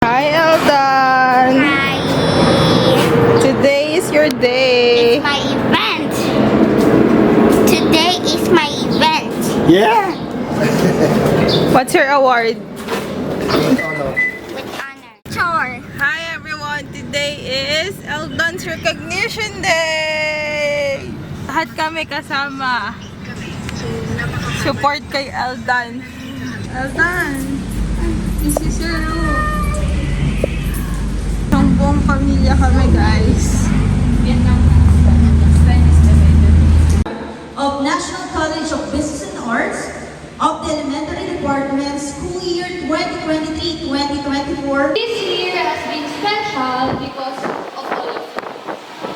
Hi, Eldon. Hi. Today is your day. It's my event. Today is my event. Yeah. What's your award? With honor. Chore. Hi, everyone. Today is Eldon's Recognition Day. Lahat kami kasama. Support kay Eldon. Eldon, this is your room. Ang buong pamilya kami, guys. Of National College of Business and Arts of the Elementary Department, school year 2023-2024. This year has been special because of all of you.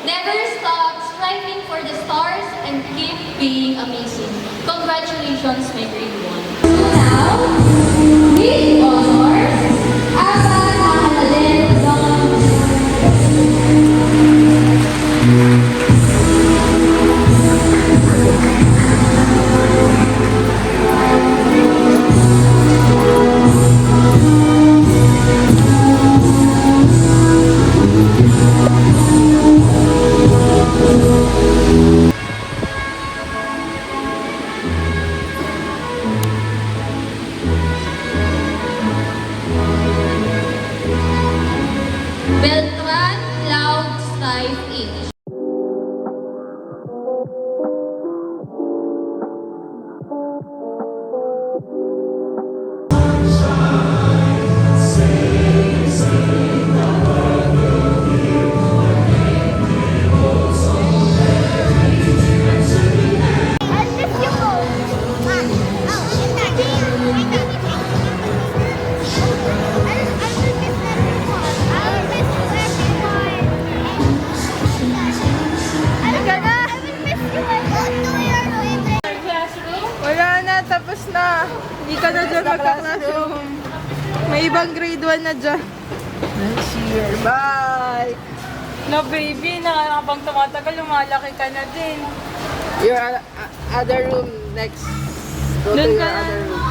Never stop striving for the stars and keep being amazing. Congratulations, my grade 1. So now, with honors, Aba Nahalalen Don. Beltran Cloud Sky Inc. I'll miss you both. In that game. I'll miss everyone. I'll miss you, everyone. I will miss you. I won't do your favorite. Classroom. Wala na, tapos na. Hindi ka na dyan magka-classroom. May ibang grade 1 na dyan. Next year. Bye. No, baby, nakakabang tumatagal, lumalaki ka na din. Your other room next. Go to Doon your ka na. other room.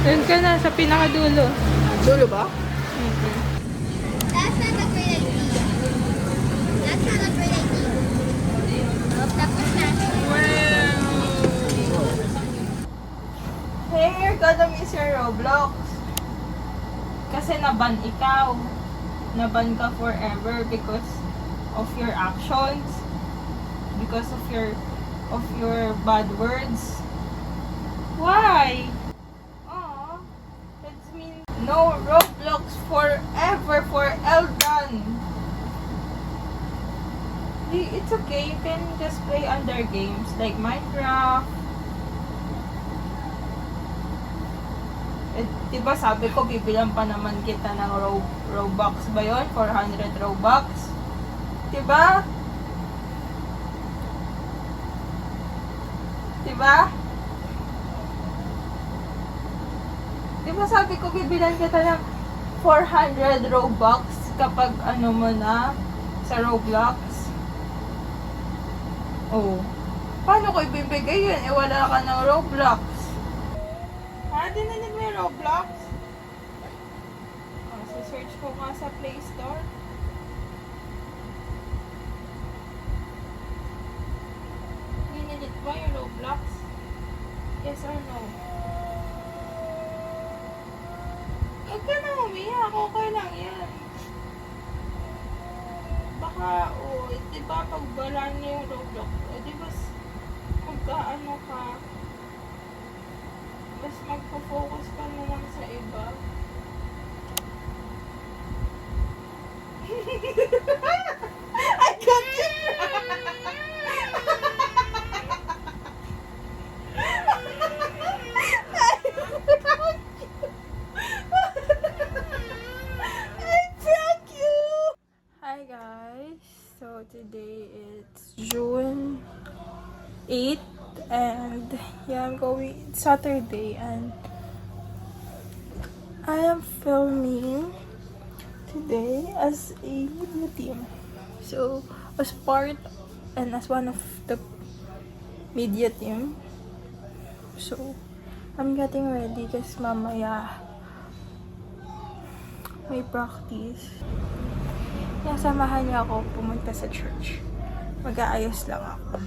Doon ka na, sa pinakadulo. Dulo ba? That's not a great idea. That's not a great idea. Oh, tapos na. Hey, you're gonna miss your Roblox. Kasi naban ikaw. Naban ka forever because of your actions. Because of your bad words. Why? Aw, that means no Roblox forever for Eldon. It's okay, you can just play other games like Minecraft. Diba sabi ko, bibilang pa naman kita ng Robux ba yun? 400 Robux? Diba? Diba? Diba sabi ko, bibilang kita ng 400 Robux kapag ano mo na sa Roblox? Oh. Paano ko ibibigay yun? Wala ka ng Roblox. Dininig mo yung Roblox? Search ko nga sa Play Store. Dininig mo yung Roblox? Yes or no? Huwag ka na umiyak. Okay lang yan. Baka, diba pag wala niya yung Roblox, diba magkaano ka, mas magpo-focus ka na lang sa iba. I got you! I prank you! Hi guys, so today it's June 8th. And yeah, I'm going, it's Saturday, and I am filming today as a media team. So, as part and as one of the media team. So, I'm getting ready kasi mamaya may practice. Nasamahan niya ako pumunta sa church. Mag-aayos lang ako.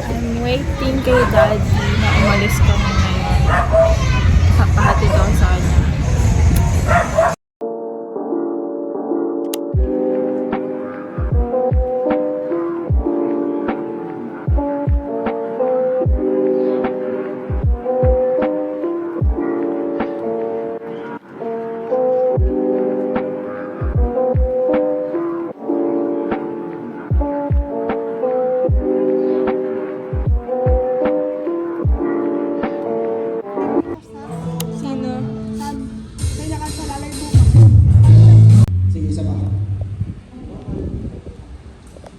I'm waiting kay Daddy na umalis kami ngayon. Papahatid ako sa kanya. Sino? Sige, isa pa.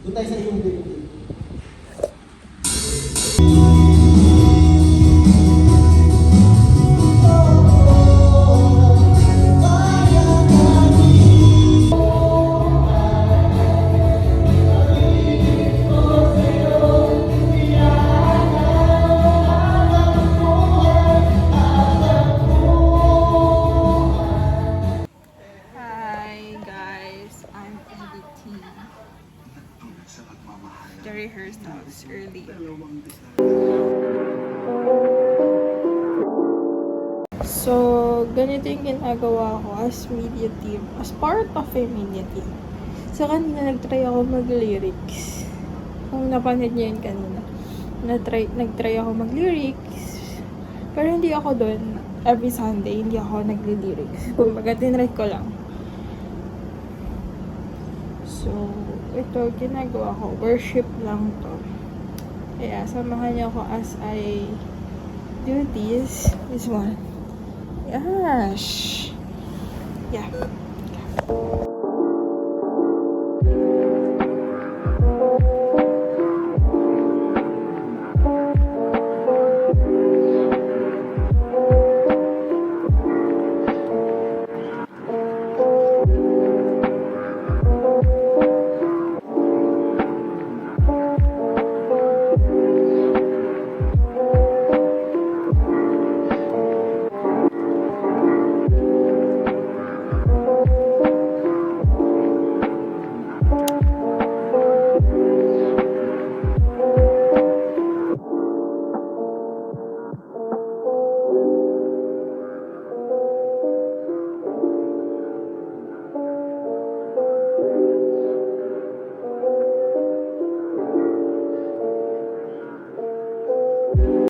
Doon tayo sa iyong building. Hi guys, I'm editing the rehearsals earlier. So, ganito yung ginagawa ko as media team, as part of a media team. So, kanina nag-try ako mag-lyrics. Kung napanood niyo yun kanina. Nag-try ako mag-lyrics. Pero hindi ako doon. Every Sunday, hindi ako nagli-lyrics. Kumbaga, tinry ko lang. So, ito, ginagawa ko. Worship lang to. Kaya, samahan niyo ako as I do this. This one. Yes. Yeah.